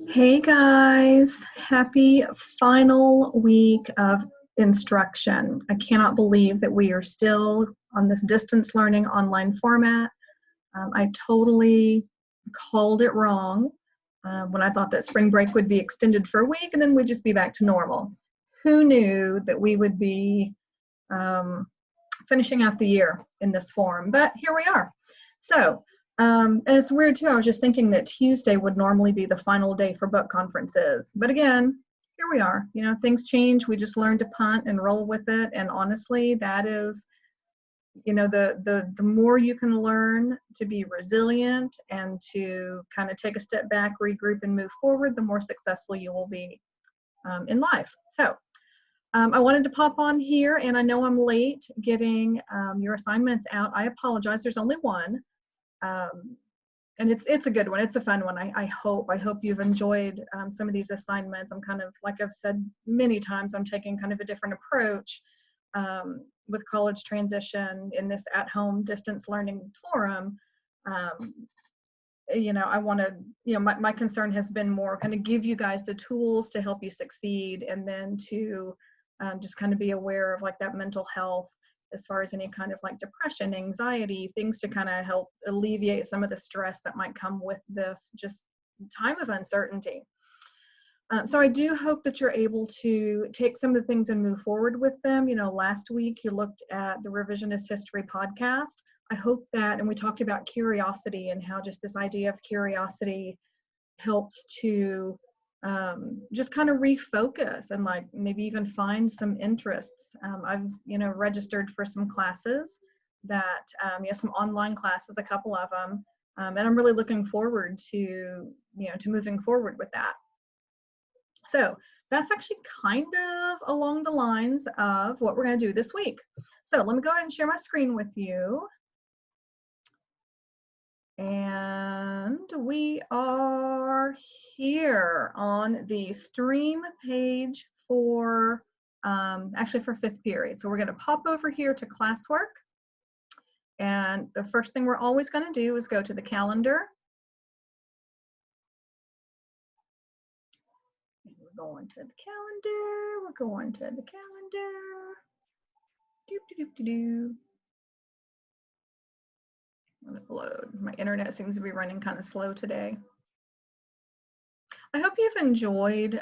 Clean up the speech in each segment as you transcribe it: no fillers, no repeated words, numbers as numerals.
Hey guys, happy final week of instruction. I cannot believe that we are still on this distance learning online format. I totally called it wrong when I thought that spring break would be extended for a week and then we'd just be back to normal. Who knew that we would be finishing out the year in this form? But here we are. So, and it's weird too, I was just thinking that Tuesday would normally be the final day for book conferences. But again, here we are. You know, things change. We just learn to punt and roll with it. And honestly, that is, you know, the more you can learn to be resilient and to kind of take a step back, regroup, and move forward, the more successful you will be in life. So I wanted to pop on here, and I know I'm late getting your assignments out. I apologize. There's only one. And it's a good one. It's a fun one. I hope you've enjoyed some of these assignments. I'm kind of, like I've said many times, I'm taking kind of a different approach with college transition in this at-home distance learning forum. You know, I want to, you know, my concern has been more kind of give you guys the tools to help you succeed, and then to just kind of be aware of like that mental health as far as any kind of like depression, anxiety, things to kind of help alleviate some of the stress that might come with this just time of uncertainty. So I do hope that you're able to take some of the things and move forward with them. You know, last week you looked at the Revisionist History podcast. I hope that, and we talked about curiosity and how just this idea of curiosity helps to just kind of refocus and like maybe even find some interests. I've, you know, registered for some classes that, you know, some online classes, a couple of them, and I'm really looking forward to, you know, to moving forward with that. So that's actually kind of along the lines of what we're going to do this week. So let me go ahead and share my screen with you. And we are here on the stream page for, actually for 5th period. So we're going to pop over here to classwork. And the first thing we're always going to do is go to the calendar. And we're going to the calendar. We're going to the calendar. Doop, doop, doop, doop. Let it load. My internet seems to be running kind of slow today. I hope you've enjoyed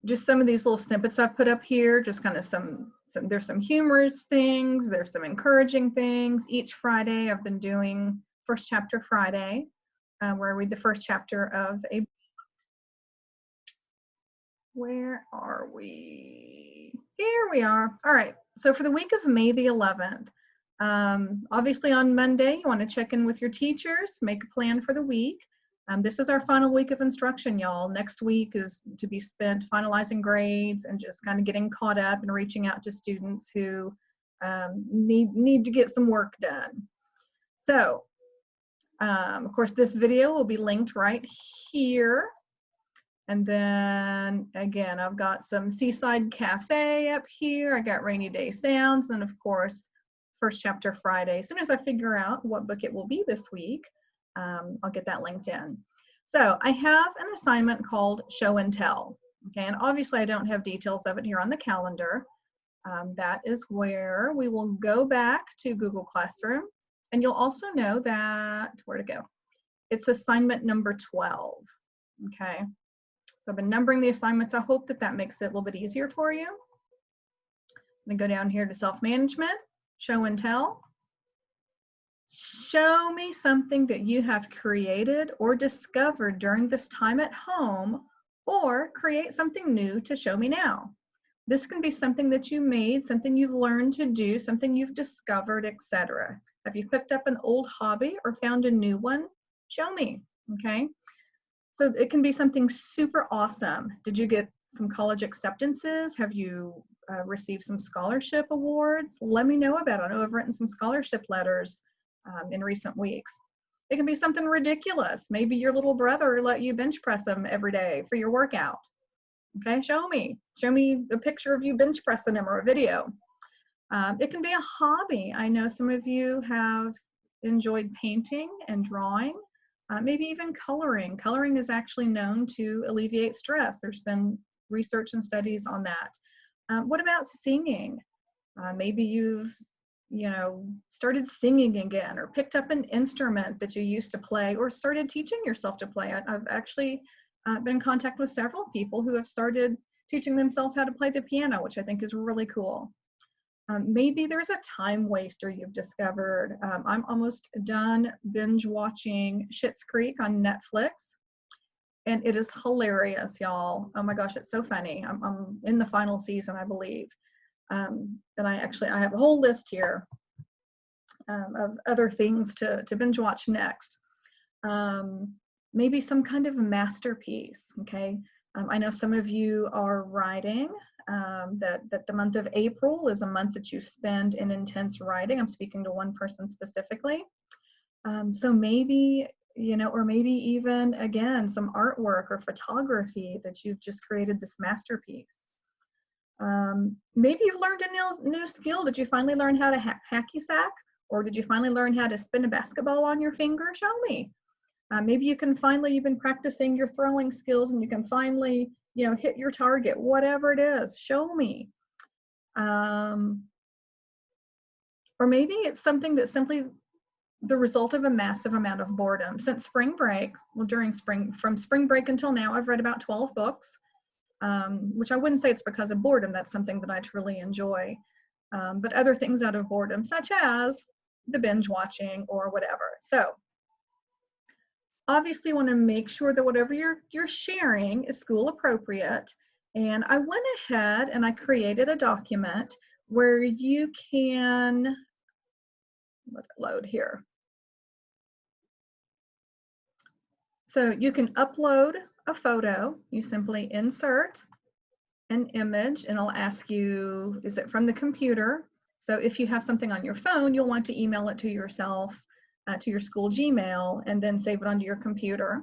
just some of these little snippets I've put up here, just kind of there's some humorous things, there's some encouraging things. Each Friday I've been doing First Chapter Friday, where I read the first chapter of a book. Where are we? Here we are. All right, so for the week of May the 11th, obviously on Monday, you want to check in with your teachers, make a plan for the week. This is our final week of instruction, y'all. Next week is to be spent finalizing grades and just kind of getting caught up and reaching out to students who need to get some work done. So, of course, this video will be linked right here. And then again, I've got some Seaside Cafe up here. I got Rainy Day Sounds. And of course, First Chapter Friday. As soon as I figure out what book it will be this week, I'll get that linked in. So I have an assignment called Show and Tell. Okay, and obviously I don't have details of it here on the calendar. That is where we will go back to Google Classroom. And you'll also know that, where to go? It's assignment number 12. Okay, so I've been numbering the assignments. I hope that that makes it a little bit easier for you. I'm gonna go down here to self-management, Show and Tell. Show me something that you have created or discovered during this time at home, or create something new to show me now. This can be something that you made, something you've learned to do, something you've discovered, etc. Have you picked up an old hobby or found a new one? Show me, okay? So it can be something super awesome. Did you get some college acceptances? Have you received some scholarship awards? Let me know about it. I know I've written some scholarship letters in recent weeks. It can be something ridiculous. Maybe your little brother let you bench press him every day for your workout. Okay, show me a picture of you bench pressing him or a video. It can be a hobby. I know some of you have enjoyed painting and drawing. Maybe even coloring. Coloring is actually known to alleviate stress. There's been research and studies on that. What about singing? Maybe you've, started singing again, or picked up an instrument that you used to play, or started teaching yourself to play. I've actually been in contact with several people who have started teaching themselves how to play the piano, which I think is really cool. Maybe there's a time waster you've discovered. I'm almost done binge watching Schitt's Creek on Netflix, and it is hilarious, y'all. Oh my gosh, it's so funny. I'm in the final season, I believe. And I have a whole list here of other things to binge watch next. Maybe some kind of masterpiece, okay? I know some of you are writing, that the month of April is a month that you spend in intense writing. I'm speaking to one person specifically. So maybe, or maybe even, again, some artwork or photography that you've just created this masterpiece. Maybe you've learned a new skill. Did you finally learn how to hacky sack? Or did you finally learn how to spin a basketball on your finger? Show me. Maybe you've been practicing your throwing skills and you can finally, hit your target, whatever it is, show me. Or maybe it's something that's simply the result of a massive amount of boredom. Since spring break, from spring break until now, I've read about 12 books, which I wouldn't say it's because of boredom. That's something that I truly enjoy. But other things out of boredom, such as the binge watching or whatever. So obviously want to make sure that whatever you're sharing is school appropriate. And I went ahead and I created a document where you can, let it load here. So you can upload a photo. You simply insert an image and it'll ask you, is it from the computer? So if you have something on your phone, you'll want to email it to yourself, to your school Gmail, and then save it onto your computer.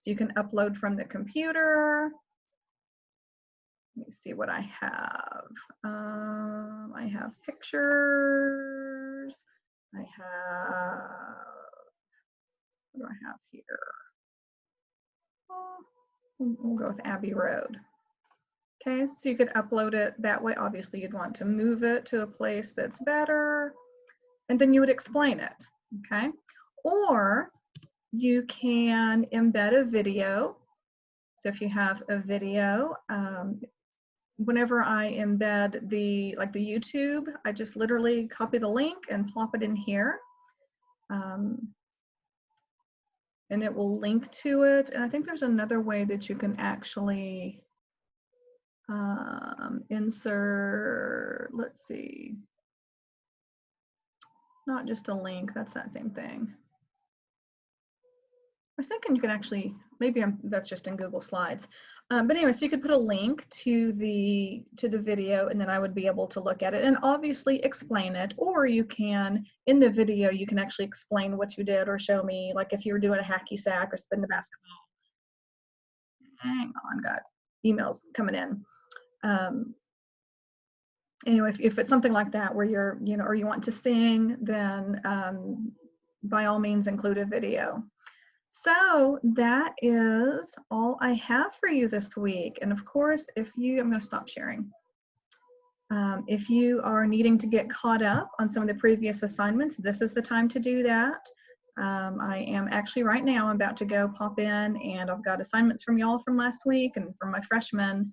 So you can upload from the computer. Let me see what I have. I have pictures. I have, what do I have here? We'll go with Abbey Road. Okay, so you could upload it that way. Obviously, you'd want to move it to a place that's better, and then you would explain it, okay? Or you can embed a video. So if you have a video, whenever I embed the YouTube, I just literally copy the link and plop it in here. And it will link to it. And I think there's another way that you can actually insert, let's see, not just a link, that's that same thing. I was thinking you can actually, that's just in Google Slides. But anyway, so you could put a link to the video, and then I would be able to look at it and obviously explain it. Or you can, in the video, you can actually explain what you did or show me, like if you were doing a hacky sack or spin the basketball. Hang on, got emails coming in. Anyway, if it's something like that where you're, or you want to sing, then by all means include a video. So that is all I have for you this week. And of course, I'm going to stop sharing. If you are needing to get caught up on some of the previous assignments, this is the time to do that. I am actually right now, I'm about to go pop in, and I've got assignments from y'all from last week and from my freshmen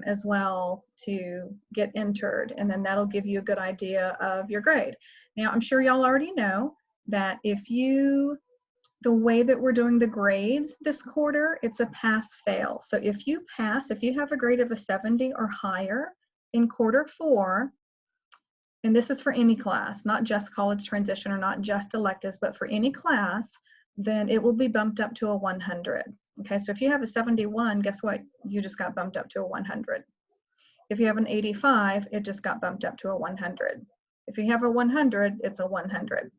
as well to get entered. And then that'll give you a good idea of your grade. Now, I'm sure y'all already know that the way that we're doing the grades this quarter, it's a pass-fail. So if you have a grade of a 70 or higher in quarter 4, and this is for any class, not just college transition or not just electives, but for any class, then it will be bumped up to a 100. Okay, so if you have a 71, guess what? You just got bumped up to a 100. If you have an 85, it just got bumped up to a 100. If you have a 100, it's a 100.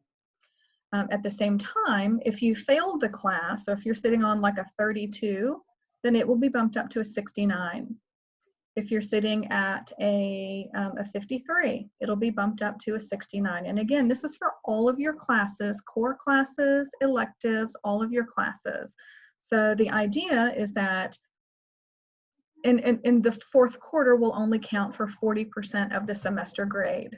At the same time, if you failed the class, so if you're sitting on like a 32, then it will be bumped up to a 69. If you're sitting at a 53, it'll be bumped up to a 69. And again, this is for all of your classes, core classes, electives, all of your classes. So the idea is that in the fourth quarter will only count for 40% of the semester grade,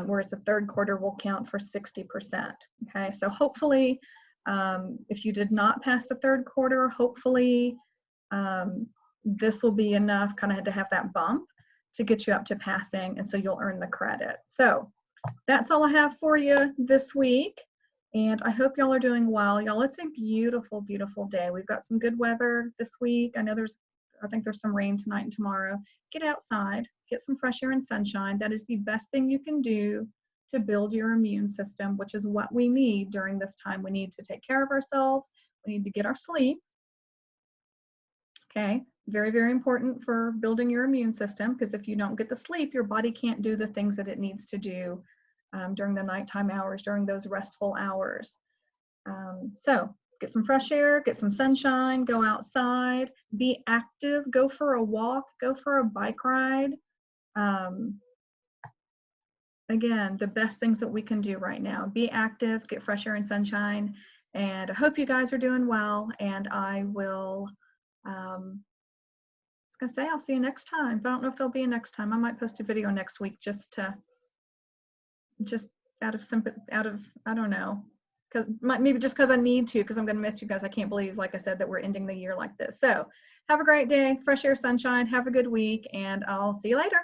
whereas the third quarter will count for 60%. Okay, so hopefully, if you did not pass the third quarter, hopefully this will be enough kind of to have that bump to get you up to passing, and so you'll earn the credit. So that's all I have for you this week, and I hope y'all are doing well. Y'all, it's a beautiful, beautiful day. We've got some good weather this week. I think there's some rain tonight and tomorrow. Get outside, get some fresh air and sunshine. That is the best thing you can do to build your immune system, which is what we need during this time. We need to take care of ourselves. We need to get our sleep. Okay, very, very important for building your immune system, because if you don't get the sleep, your body can't do the things that it needs to do during the nighttime hours, during those restful hours. So get some fresh air, get some sunshine, go outside, be active, go for a walk, go for a bike ride. Again, the best things that we can do right now. Be active, get fresh air and sunshine, and I hope you guys are doing well, and I will, I was gonna say I'll see you next time, but I don't know if there'll be a next time. I might post a video next week just out of sympathy, I don't know, maybe just because I need to, because I'm going to miss you guys. I can't believe, like I said, that we're ending the year like this. So have a great day, fresh air, sunshine, have a good week, and I'll see you later.